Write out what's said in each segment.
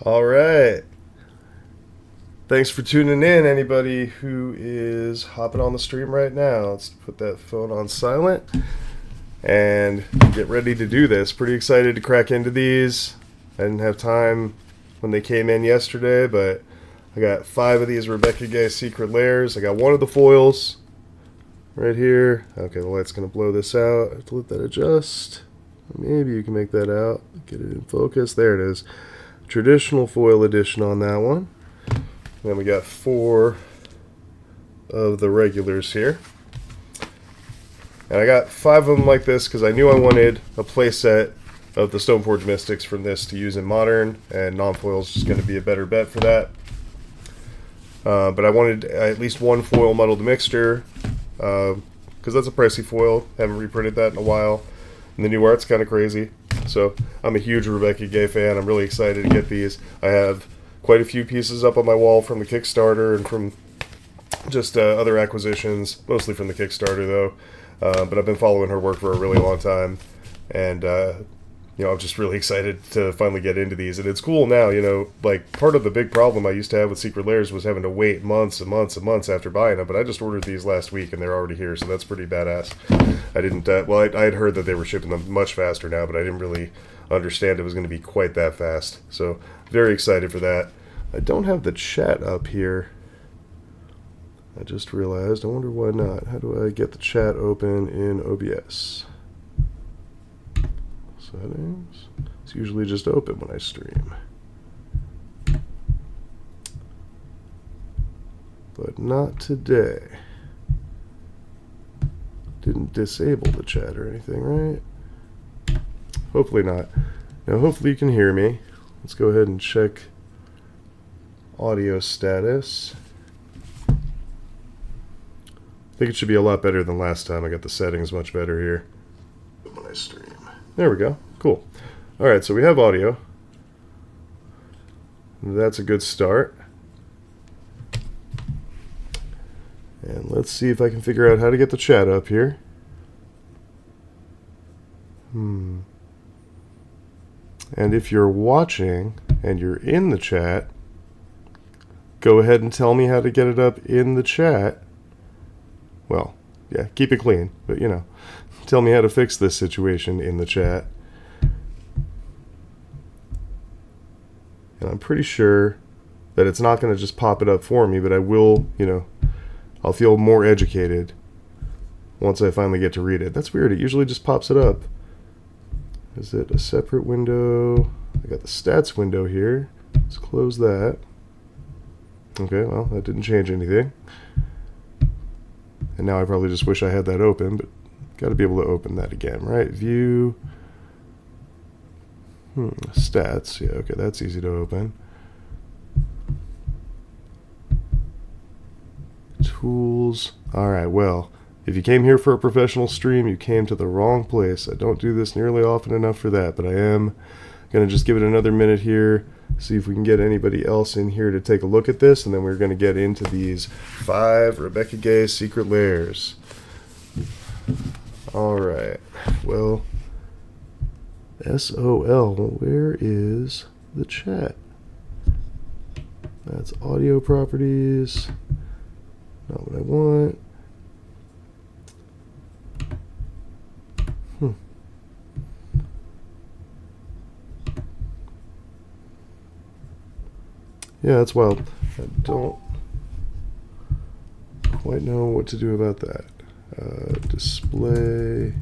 All right. Thanks for tuning in, anybody who is hopping on the stream right now. Let's put that phone on silent and get ready to do this. Pretty excited to crack into these. I didn't have time when they came in yesterday, but I got 5 of these Rebecca Guay Secret Lairs. I got one of the foils right here. Okay, the light's going to blow this out. I have to let that adjust. Maybe you can make that out. Get it in focus. There it is. Traditional foil edition on that one. Then we got 4 of the regulars here. And I got 5 of them like this because I knew I wanted a playset of the Stoneforge Mystics from this to use in Modern, and non-foil is just going to be a better bet for that. But I wanted at least one foil muddled mixture because that's a pricey foil. Haven't reprinted that in a while. And the new art's kind of crazy. So I'm a huge Rebecca Guay fan. I'm really excited to get these. I have quite a few pieces up on my wall from the Kickstarter and from just other acquisitions, mostly from the Kickstarter though. But I've been following her work for a really long time, and I'm just really excited to finally get into these. And it's cool now, like part of the big problem I used to have with Secret Lairs was having to wait months and months and months after buying them. But I just ordered these last week and they're already here, so that's pretty badass. I didn't, I had heard that they were shipping them much faster now, but I didn't really understand it was going to be quite that fast. So very excited for that. I don't have the chat up here. I just realized. I wonder why not. How do I get the chat open in OBS? Settings. It's usually just open when I stream. But not today. Didn't disable the chat or anything, right? Hopefully not. Now hopefully you can hear me. Let's go ahead and check audio status. I think it should be a lot better than last time. I got the settings much better here when I stream. There we go. Cool. Alright, so we have audio. That's a good start. And let's see if I can figure out how to get the chat up here. And if you're watching and you're in the chat, go ahead and tell me how to get it up in the chat. Well, yeah, keep it clean, but tell me how to fix this situation in the chat. And I'm pretty sure that it's not going to just pop it up for me, but I will, I'll feel more educated once I finally get to read it. That's weird. It usually just pops it up. Is it a separate window? I got the stats window here. Let's close that. Okay, well, that didn't change anything. And now I probably just wish I had that open, but got to be able to open that again, right? View. Stats. Yeah, okay, that's easy to open. Tools. Alright, well, if you came here for a professional stream, you came to the wrong place. I don't do this nearly often enough for that, but I am going to just give it another minute here, see if we can get anybody else in here to take a look at this, and then we're going to get into these 5 Rebecca Guay Secret Lairs. Alright, well, SOL, where is the chat? That's audio properties. Not what I want. Yeah, that's wild. I don't quite know what to do about that. Display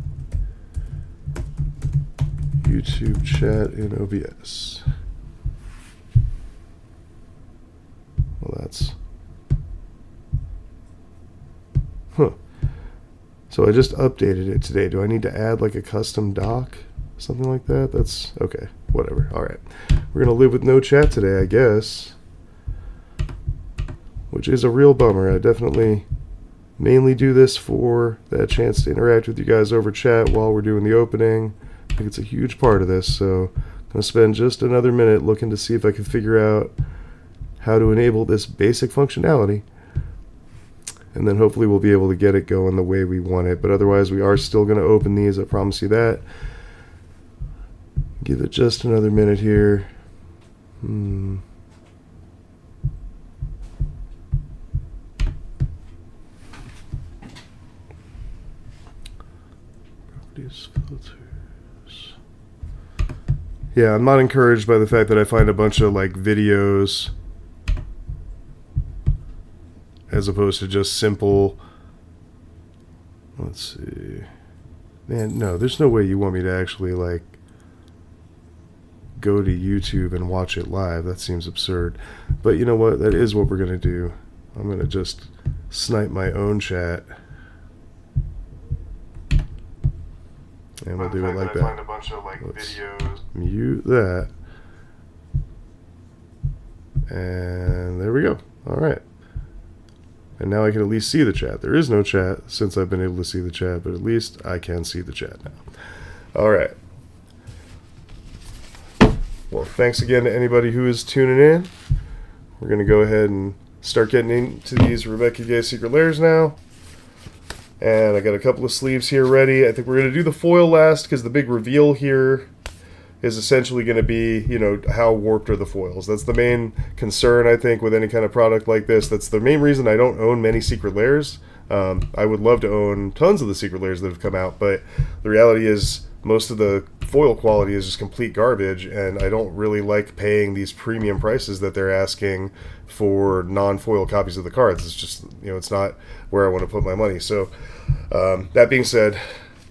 YouTube chat in OBS. Well, that's... So I just updated it today. Do I need to add like a custom doc? Something like that? That's... okay, whatever. Alright. We're going to live with no chat today, I guess. Which is a real bummer. I definitely mainly do this for that chance to interact with you guys over chat while we're doing the opening. I think it's a huge part of this, so I'm going to spend just another minute looking to see if I can figure out how to enable this basic functionality. And then hopefully we'll be able to get it going the way we want it. But otherwise we are still going to open these, I promise you that. Give it just another minute here. Properties, filters. Yeah, I'm not encouraged by the fact that I find a bunch of like videos as opposed to just simple. Let's see. Man, no, there's no way you want me to actually like go to YouTube and watch it live. That seems absurd. But you know what? That is what we're going to do. I'm going to just snipe my own chat. And we'll do it like that. Find a bunch of like videos. Mute that. And there we go. All right. And now I can at least see the chat. There is no chat since I've been able to see the chat, but at least I can see the chat now. All right. Well, thanks again to anybody who is tuning in. We're going to go ahead and start getting into these Rebecca Guay Secret Lairs now. And I got a couple of sleeves here ready. I think we're going to do the foil last because the big reveal here is essentially going to be, you know, how warped are the foils. That's the main concern, I think, with any kind of product like this. That's the main reason I don't own many Secret Lairs. I would love to own tons of the Secret Lairs that have come out, but the reality is most of the foil quality is just complete garbage, and I don't really like paying these premium prices that they're asking for non-foil copies of the cards. It's just, you know, it's not where I want to put my money. So that being said,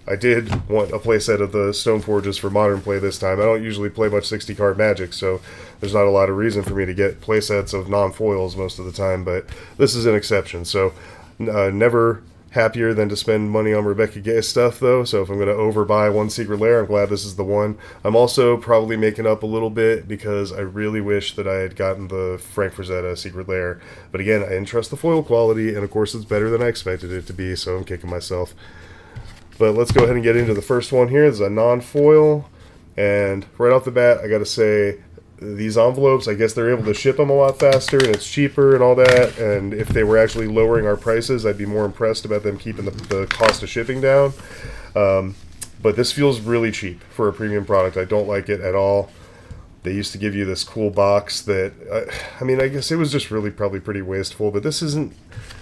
I did want a playset of the Stoneforges for modern play this time. I don't usually play much 60 card Magic, so there's not a lot of reason for me to get playsets of non-foils most of the time, but this is an exception. So never happier than to spend money on Rebecca Guay stuff, though. So if I'm going to overbuy one Secret Lair, I'm glad this is the one. I'm also probably making up a little bit because I really wish that I had gotten the Frank Frazetta Secret Lair. But again, I didn't trust the foil quality, and of course it's better than I expected it to be, so I'm kicking myself. But let's go ahead and get into the first one here. This is a non-foil, and right off the bat, I got to say, these envelopes, I guess they're able to ship them a lot faster, and it's cheaper and all that, and if they were actually lowering our prices, I'd be more impressed about them keeping the cost of shipping down. But this feels really cheap for a premium product. I don't like it at all. They used to give you this cool box that, I mean, I guess it was just really probably pretty wasteful, but this isn't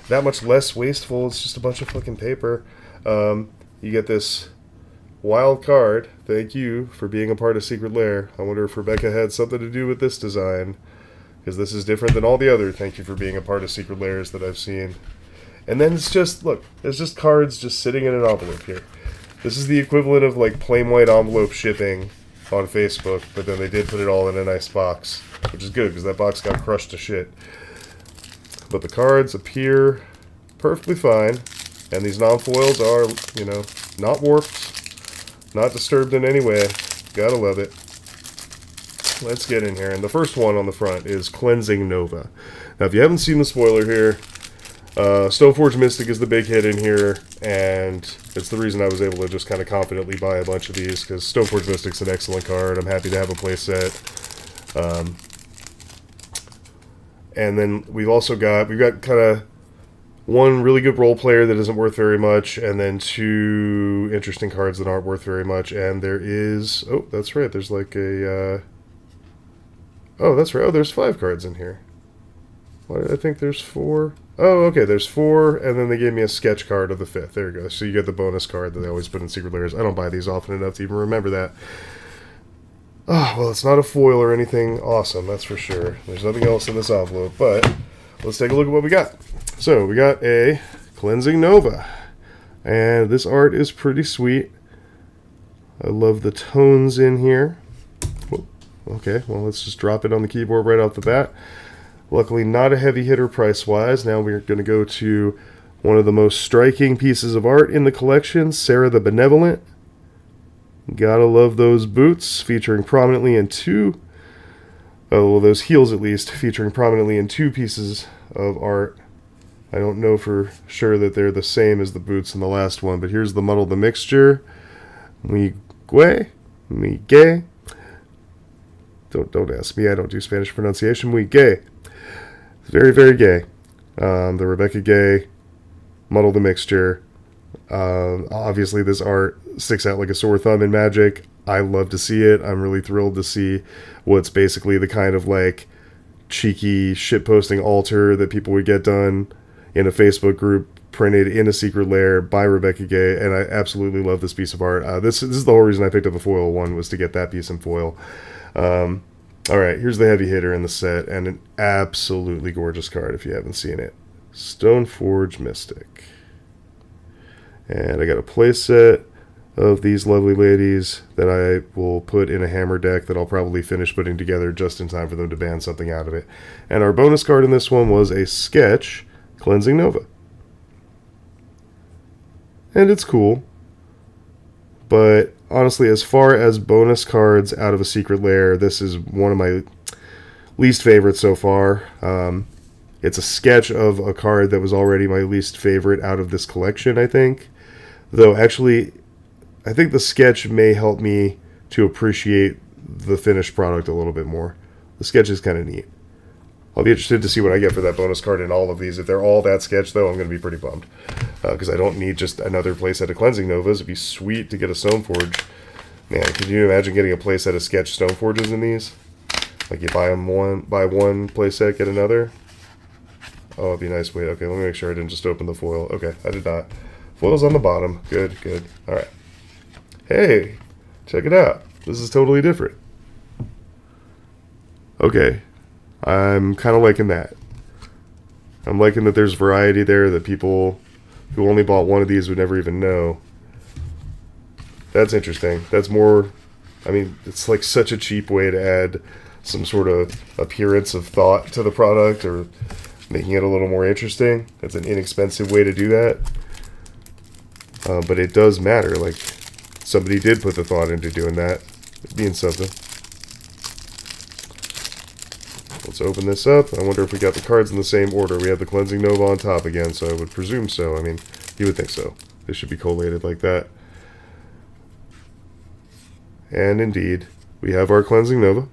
that much less wasteful. It's just a bunch of fucking paper. You get this wild card. Thank you for being a part of Secret Lair. I wonder if Rebecca had something to do with this design, because this is different than all the other thank you for being a part of Secret Lairs that I've seen. And then it's just, look, there's just cards just sitting in an envelope here. This is the equivalent of like plain white envelope shipping on Facebook, but then they did put it all in a nice box, which is good because that box got crushed to shit. But the cards appear perfectly fine, and these non-foils are, you know, not warped, not disturbed in any way. Gotta love it. Let's get in here. And the first one on the front is Cleansing Nova. Now, if you haven't seen the spoiler here, Stoneforge Mystic is the big hit in here, and it's the reason I was able to just kind of confidently buy a bunch of these, because Stoneforge Mystic's an excellent card. I'm happy to have a play set. And then we've got kind of one really good role player that isn't worth very much, and then two interesting cards that aren't worth very much. And there is, oh, that's right, there's like a, oh, that's right, oh, there's 5 cards in here. Why did I think there's 4? Oh, okay, there's 4, and then they gave me a sketch card of the 5th. There you go. So you get the bonus card that they always put in Secret Lairs. I don't buy these often enough to even remember that. Oh, well, it's not a foil or anything awesome, that's for sure. There's nothing else in this envelope, but let's take a look at what we got. So we got a Cleansing Nova, and this art is pretty sweet. I love the tones in here. Okay, well, let's just drop it on the keyboard right off the bat. Luckily, not a heavy hitter price-wise. Now we're going to go to one of the most striking pieces of art in the collection, Sarah the Benevolent. Gotta love those boots, featuring prominently in two, oh, well, those heels at least, featuring prominently in 2 pieces of art. I don't know for sure that they're the same as the boots in the last one, but here's the Muddle the Mixture. Muy Guay, muy gay. Don't ask me, I don't do Spanish pronunciation. Muy gay. It's very, very gay. The Rebecca Guay, Muddle the Mixture. Obviously this art sticks out like a sore thumb in Magic. I love to see it. I'm really thrilled to see what's basically the kind of like cheeky shitposting altar that people would get done in a Facebook group printed in a secret lair by Rebecca Gay, and I absolutely love this piece of art. This is the whole reason I picked up the foil one, was to get that piece in foil. All right, here's the heavy hitter in the set, and an absolutely gorgeous card if you haven't seen it. Stoneforge Mystic. And I got a play set of these lovely ladies that I will put in a hammer deck that I'll probably finish putting together just in time for them to ban something out of it. And our bonus card in this one was a sketch Cleansing Nova. And it's cool. But honestly, as far as bonus cards out of a secret lair, this is one of my least favorites so far. It's a sketch of a card that was already my least favorite out of this collection, I think. Though, actually, I think the sketch may help me to appreciate the finished product a little bit more. The sketch is kind of neat. I'll be interested to see what I get for that bonus card in all of these. If they're all that sketch, though, I'm going to be pretty bummed. Because I don't need just another playset of Cleansing Novas. It'd be sweet to get a Stoneforge. Man, could you imagine getting a playset of sketch Stoneforges in these? Like you buy one playset, get another? Oh, it'd be nice. Wait, okay, let me make sure I didn't just open the foil. Okay, I did not. Foil's on the bottom. Good, good. Alright. Hey, check it out. This is totally different. Okay. I'm kind of liking that. I'm liking that there's variety there, that people who only bought one of these would never even know. That's interesting. That's more... I mean, it's like such a cheap way to add some sort of appearance of thought to the product, or making it a little more interesting. It's an inexpensive way to do that. But it does matter. Like, somebody did put the thought into doing that. It means something. Let's open this up. I wonder if we got the cards in the same order. We have the Cleansing Nova on top again, so I would presume so. I mean, you would think so. They should be collated like that. And indeed, we have our Cleansing Nova.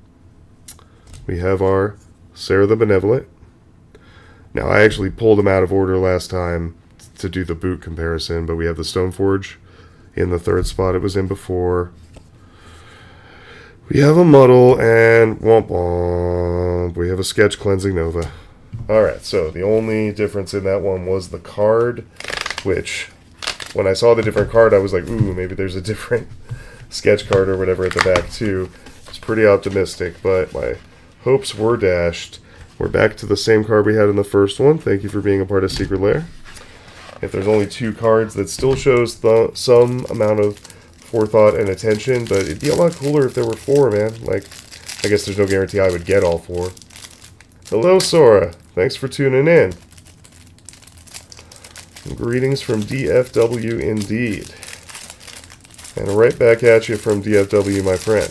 We have our Sarah the Benevolent. Now, I actually pulled them out of order last time to do the boot comparison, but we have the Stoneforge in the third spot it was in before. We have a Muddle, and womp womp, we have a Sketch Cleansing Nova. Alright, so the only difference in that one was the card, which, when I saw the different card, I was like, ooh, maybe there's a different sketch card or whatever at the back too. It's pretty optimistic, but my hopes were dashed. We're back to the same card we had in the first one. Thank you for being a part of Secret Lair. If there's only 2 cards, that still shows some amount of forethought and attention, but it'd be a lot cooler if there were 4, man. Like, I guess there's no guarantee I would get all 4. Hello, Sora. Thanks for tuning in. Greetings from DFW indeed. And right back at you from DFW, my friend.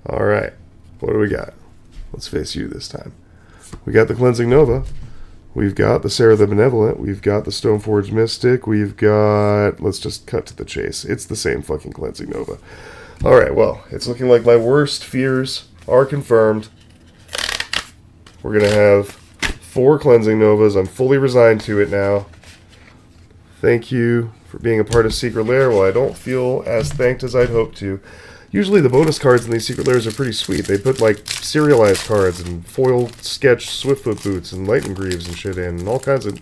Alright, what do we got? Let's face you this time. We got the Cleansing Nova. We've got the Sarah the Benevolent. We've got the Stoneforge Mystic. We've got... Let's just cut to the chase. It's the same fucking Cleansing Nova. Alright, well, it's looking like my worst fears are confirmed. We're going to have 4 Cleansing Novas. I'm fully resigned to it now. Thank you for being a part of Secret Lair. Well, I don't feel as thanked as I'd hoped to. Usually the bonus cards in these Secret Lairs are pretty sweet. They put, like, serialized cards and foil sketch Swiftfoot boots and Lightning Greaves and shit in, and all kinds of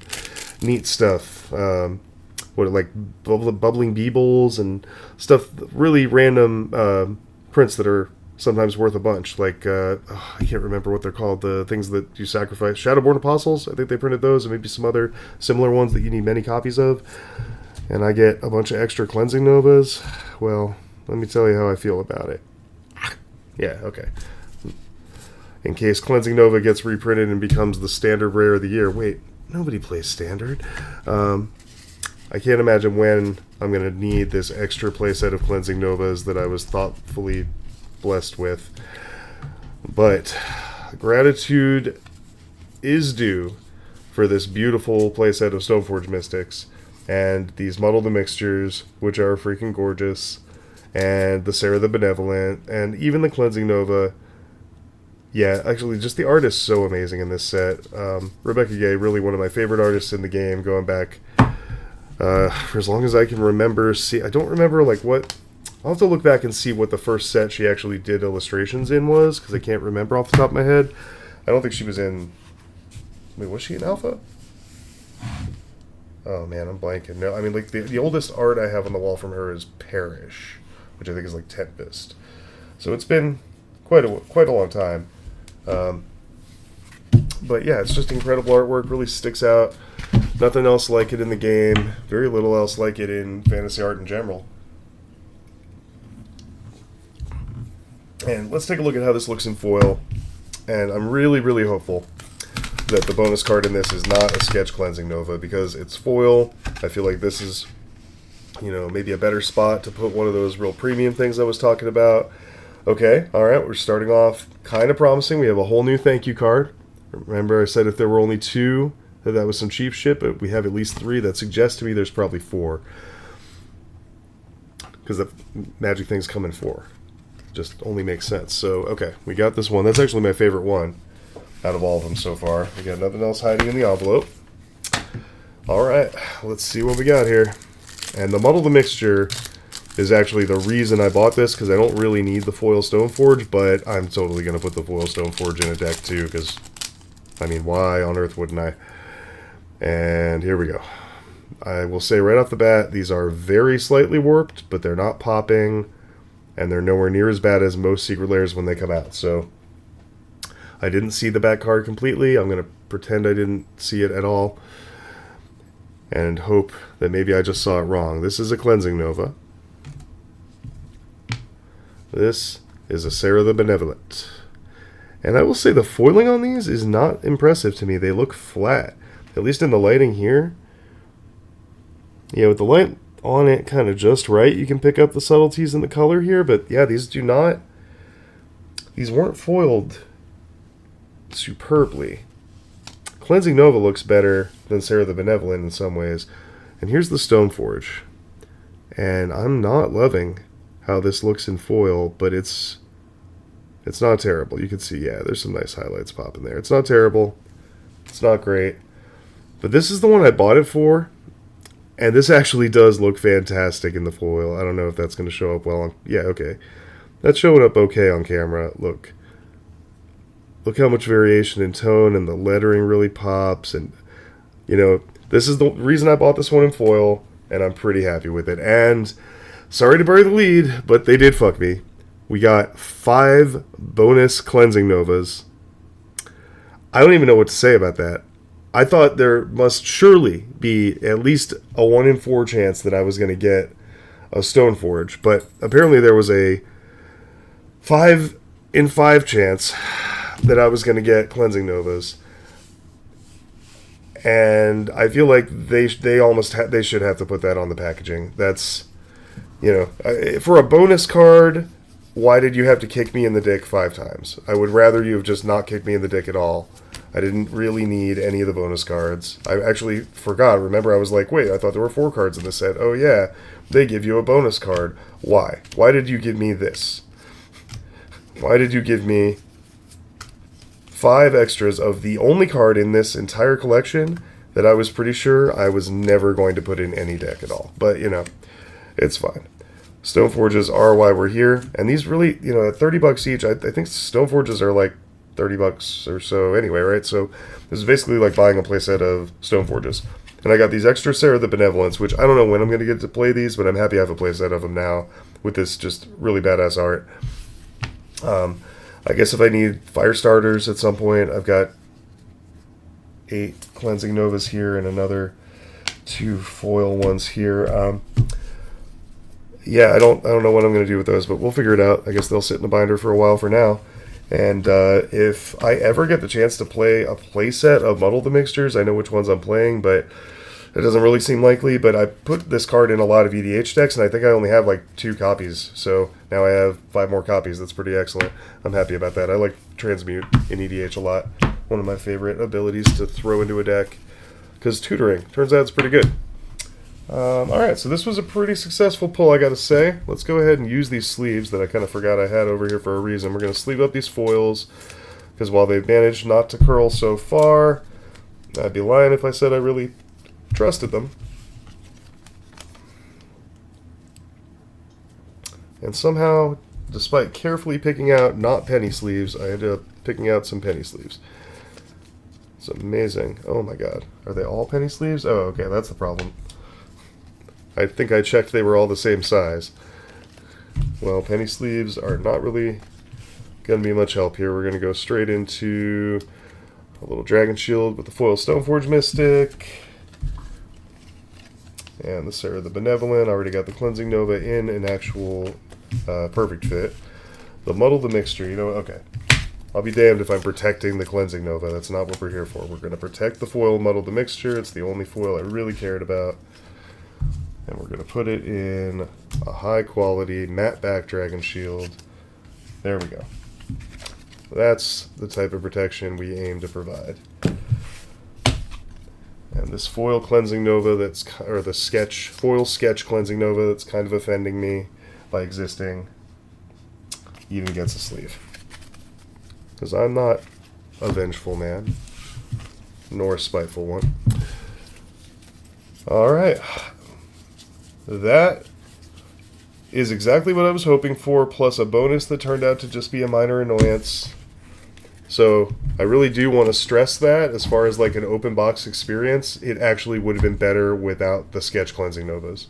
neat stuff. Like bubbling Beebles and stuff, really random prints that are sometimes worth a bunch. Like, I can't remember what they're called, the things that you sacrifice. Shadowborn Apostles, I think they printed those, and maybe some other similar ones that you need many copies of. And I get a bunch of extra Cleansing Novas. Well... let me tell you how I feel about it. Yeah, okay. In case Cleansing Nova gets reprinted and becomes the standard rare of the year. Wait, nobody plays standard. I can't imagine when I'm going to need this extra playset of Cleansing Novas that I was thoughtfully blessed with. But gratitude is due for this beautiful playset of Stoneforge Mystics and these Muddle the Mixtures, which are freaking gorgeous. And the Sarah the Benevolent, and even the Cleansing Nova. Yeah, actually, just the art is so amazing in this set. Rebecca Gay, really one of my favorite artists in the game, going back for as long as I can remember. See, I don't remember like what. I'll have to look back and see what the first set she actually did illustrations in was, because I can't remember off the top of my head. I don't think she was in. Wait, was she in Alpha? Oh man, I'm blanking. No, I mean like the oldest art I have on the wall from her is Perish, which I think is like Tempest. So it's been quite a long time. But yeah, it's just incredible artwork. Really sticks out. Nothing else like it in the game. Very little else like it in fantasy art in general. And let's take a look at how this looks in foil. And I'm really, really hopeful that the bonus card in this is not a Sketch Cleansing Nova, because it's foil. I feel like this is, you know, maybe a better spot to put one of those real premium things I was talking about. Okay, alright, we're starting off kind of promising. We have a whole new thank you card. Remember I said if there were only 2, that was some cheap shit, but we have at least 3. That suggests to me there's probably 4. Because the magic things come in 4. Just only makes sense. So, okay, we got this one. That's actually my favorite one out of all of them so far. We got nothing else hiding in the envelope. Alright, let's see what we got here. And the Muddle the Mixture is actually the reason I bought this, because I don't really need the foil Stoneforge, but I'm totally going to put the foil Stoneforge in a deck too, because, I mean, why on earth wouldn't I? And here we go. I will say right off the bat, these are very slightly warped, but they're not popping, and they're nowhere near as bad as most Secret Lairs when they come out. So I didn't see the back card completely. I'm going to pretend I didn't see it at all, and hope that maybe I just saw it wrong. This is a Cleansing Nova. This is a Sarah the Benevolent. And I will say the foiling on these is not impressive to me. They look flat, at least in the lighting here. Yeah, with the light on it kind of just right, you can pick up the subtleties in the color here, but yeah, these weren't foiled superbly. Cleansing Nova looks better than Sarah the Benevolent in some ways. And here's the Stoneforge. And I'm not loving how this looks in foil, but it's not terrible. You can see, yeah, there's some nice highlights popping there. It's not terrible. It's not great. But this is the one I bought it for, and this actually does look fantastic in the foil. I don't know if that's going to show up well on... Yeah, okay. That's showing up okay on camera. Look how much variation in tone, and the lettering really pops, and, you know, this is the reason I bought this one in foil, and I'm pretty happy with it. And sorry to bury the lead, but they did fuck me. We got 5 bonus Cleansing Novas. I don't even know what to say about that. I thought there must surely be at least a 1 in 4 chance that I was going to get a Stoneforge, but apparently there was a 5 in 5 chance that I was going to get Cleansing Novas. And I feel like they should have to put that on the packaging. That's, you know, for a bonus card, why did you have to kick me in the dick 5 times? I would rather you have just not kicked me in the dick at all. I didn't really need any of the bonus cards. I actually forgot. Remember, I was like, wait, I thought there were 4 cards in this set. Oh yeah, they give you a bonus card. Why? Why did you give me this? Why did you give me 5 extras of the only card in this entire collection that I was pretty sure I was never going to put in any deck at all? But, you know, it's fine. Stoneforges are why we're here. And these really, you know, at $30 each, I think Stoneforges are like $30 or so anyway, right? So this is basically like buying a playset of Stoneforges. And I got these extra Sarah the Benevolence, which I don't know when I'm going to get to play these, but I'm happy I have a playset of them now with this just really badass art. I guess if I need fire starters at some point, I've got 8 Cleansing Novas here and another 2 foil ones here. Yeah, I don't know what I'm going to do with those, but we'll figure it out. I guess they'll sit in the binder for a while for now. And if I ever get the chance to play a playset of Muddle the Mixtures, I know which ones I'm playing, but it doesn't really seem likely. But I put this card in a lot of EDH decks, and I think I only have like 2 copies. So now I have 5 more copies. That's pretty excellent. I'm happy about that. I like Transmute in EDH a lot. One of my favorite abilities to throw into a deck. Because tutoring, turns out it's pretty good. Alright, so this was a pretty successful pull, I gotta say. Let's go ahead and use these sleeves that I kind of forgot I had over here for a reason. We're going to sleeve up these foils, because while they've managed not to curl so far, I'd be lying if I said I really trusted them. And somehow, despite carefully picking out not penny sleeves, I ended up picking out some penny sleeves. It's amazing. Oh my god. Are they all penny sleeves? Oh, okay, that's the problem. I think I checked they were all the same size. Well, penny sleeves are not really going to be much help here. We're going to go straight into a little dragon shield with the foil Stoneforge Mystic. And the Sarah the Benevolent. I already got the Cleansing Nova in an actual perfect fit. The Muddle the Mixture. You know, okay. I'll be damned if I'm protecting the Cleansing Nova. That's not what we're here for. We're going to protect the foil Muddle the Mixture. It's the only foil I really cared about. And we're going to put it in a high quality matte back dragon shield. There we go. That's the type of protection we aim to provide. And this foil Cleansing Nova or the foil sketch Cleansing Nova that's kind of offending me by existing even gets a sleeve. Because I'm not a vengeful man, nor a spiteful one. Alright. That is exactly what I was hoping for, plus a bonus that turned out to just be a minor annoyance. So I really do want to stress that as far as like an open box experience, it actually would have been better without the sketch Cleansing Novas.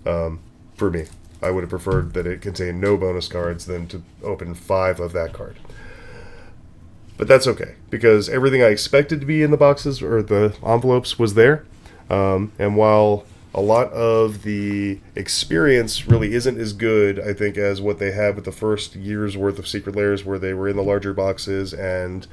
For me, I would have preferred that it contained no bonus cards than to open 5 of that card. But that's okay, because everything I expected to be in the boxes or the envelopes was there. And while a lot of the experience really isn't as good, I think, as what they had with the first year's worth of Secret Lairs, where they were in the larger boxes, and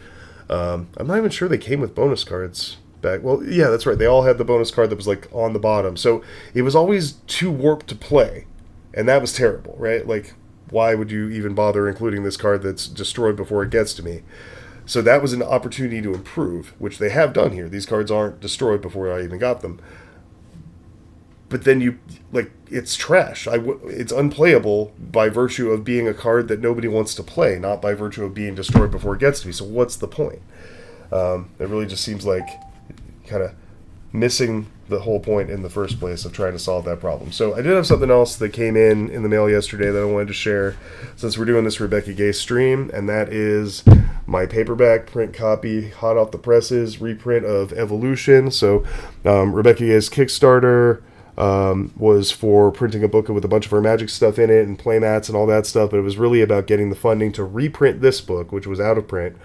I'm not even sure they came with bonus cards back. Well, yeah, that's right. They all had the bonus card that was like on the bottom. So it was always too warped to play, and that was terrible, right? Like, why would you even bother including this card that's destroyed before it gets to me? So that was an opportunity to improve, which they have done here. These cards aren't destroyed before I even got them. But then it's trash. It's unplayable by virtue of being a card that nobody wants to play, not by virtue of being destroyed before it gets to me. So what's the point? It really just seems like kind of missing the whole point in the first place of trying to solve that problem. So I did have something else that came in the mail yesterday that I wanted to share since we're doing this Rebecca Gay stream, and that is my paperback print copy, hot off the presses, reprint of Evolution. So Rebecca Gay's Kickstarter was for printing a book with a bunch of her Magic stuff in it and playmats and all that stuff, but it was really about getting the funding to reprint this book, which was out of print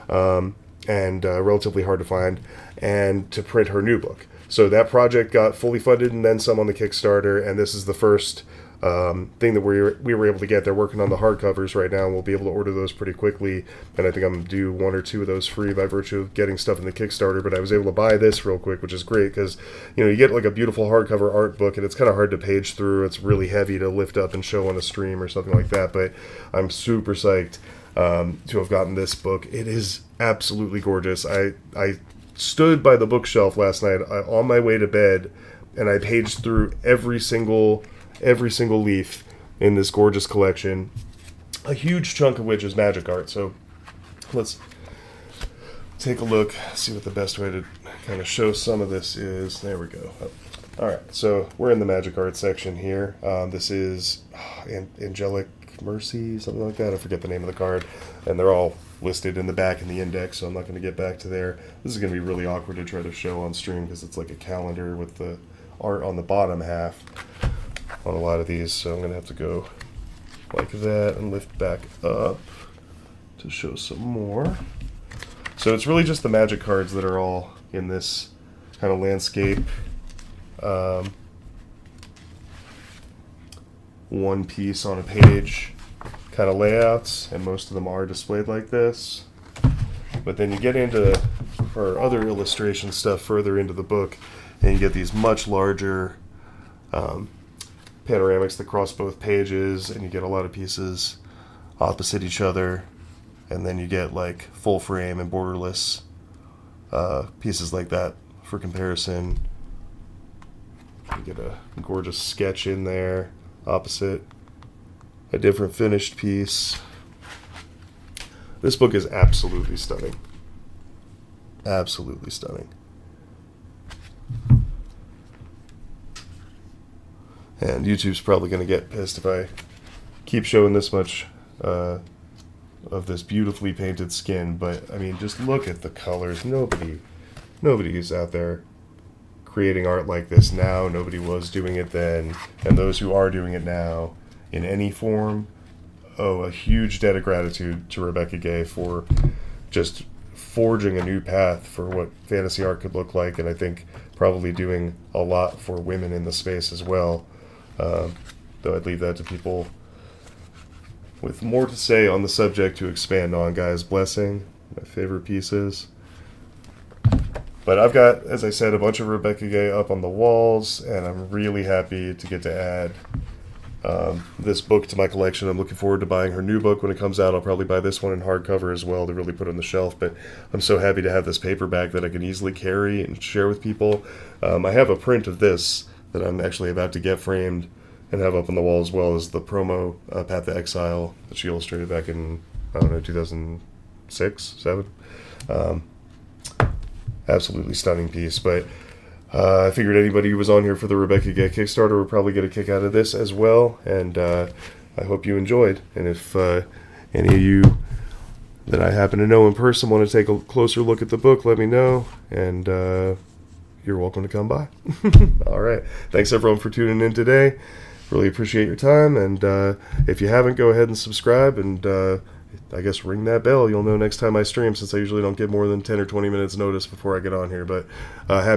and relatively hard to find, and to print her new book. So that project got fully funded and then some on the Kickstarter, and this is the first thing that we were able to get. They're working on the hardcovers right now, and we'll be able to order those pretty quickly, and I think I'm going to do 1 or 2 of those free by virtue of getting stuff in the Kickstarter. But I was able to buy this real quick, which is great, because you get like a beautiful hardcover art book, and it's kind of hard to page through. It's really heavy to lift up and show on a stream or something like that, but I'm super psyched to have gotten this book. It is absolutely gorgeous. I stood by the bookshelf last night on my way to bed, and I paged through every single leaf in this gorgeous collection, a huge chunk of which is Magic art. So let's take a look, see what the best way to kind of show some of this is. There we go. All right, so we're in the Magic art section here. This is Angelic Mercy, something like that. I forget the name of the card, and they're all listed in the back in the index, so I'm not going to get back to there. This is going to be really awkward to try to show on stream because it's like a calendar with the art on the bottom half on a lot of these, so I'm going to have to go like that and lift back up to show some more. So it's really just the Magic cards that are all in this kind of landscape one piece on a page kind of layouts, and most of them are displayed like this. But then you get into our other illustration stuff further into the book, and you get these much larger panoramics that cross both pages, and you get a lot of pieces opposite each other, and then you get like full frame and borderless pieces like that for comparison. You get a gorgeous sketch in there opposite a different finished piece. This book is absolutely stunning. Absolutely stunning. And YouTube's probably going to get pissed if I keep showing this much of this beautifully painted skin, but I mean, just look at the colors. Nobody is out there creating art like this now. Nobody was doing it then, and those who are doing it now in any form owe a huge debt of gratitude to Rebecca Guay for just forging a new path for what fantasy art could look like, and I think probably doing a lot for women in the space as well. Though I'd leave that to people with more to say on the subject to expand on. Guy's Blessing, my favorite pieces. But I've got, as I said, a bunch of Rebecca Guay up on the walls, and I'm really happy to get to add this book to my collection. I'm looking forward to buying her new book when it comes out. I'll probably buy this one in hardcover as well to really put on the shelf, but I'm so happy to have this paperback that I can easily carry and share with people. I have a print of this that I'm actually about to get framed and have up on the wall, as well as the promo Path to Exile that she illustrated back in, I don't know, 2006, 7. Absolutely stunning piece. But I figured anybody who was on here for the Rebecca Guay Kickstarter would probably get a kick out of this as well, and I hope you enjoyed. And if any of you that I happen to know in person want to take a closer look at the book, let me know, and you're welcome to come by. All right. Thanks, everyone, for tuning in today. Really appreciate your time, and if you haven't, go ahead and subscribe, and I guess ring that bell. You'll know next time I stream, since I usually don't get more than 10 or 20 minutes notice before I get on here. But happy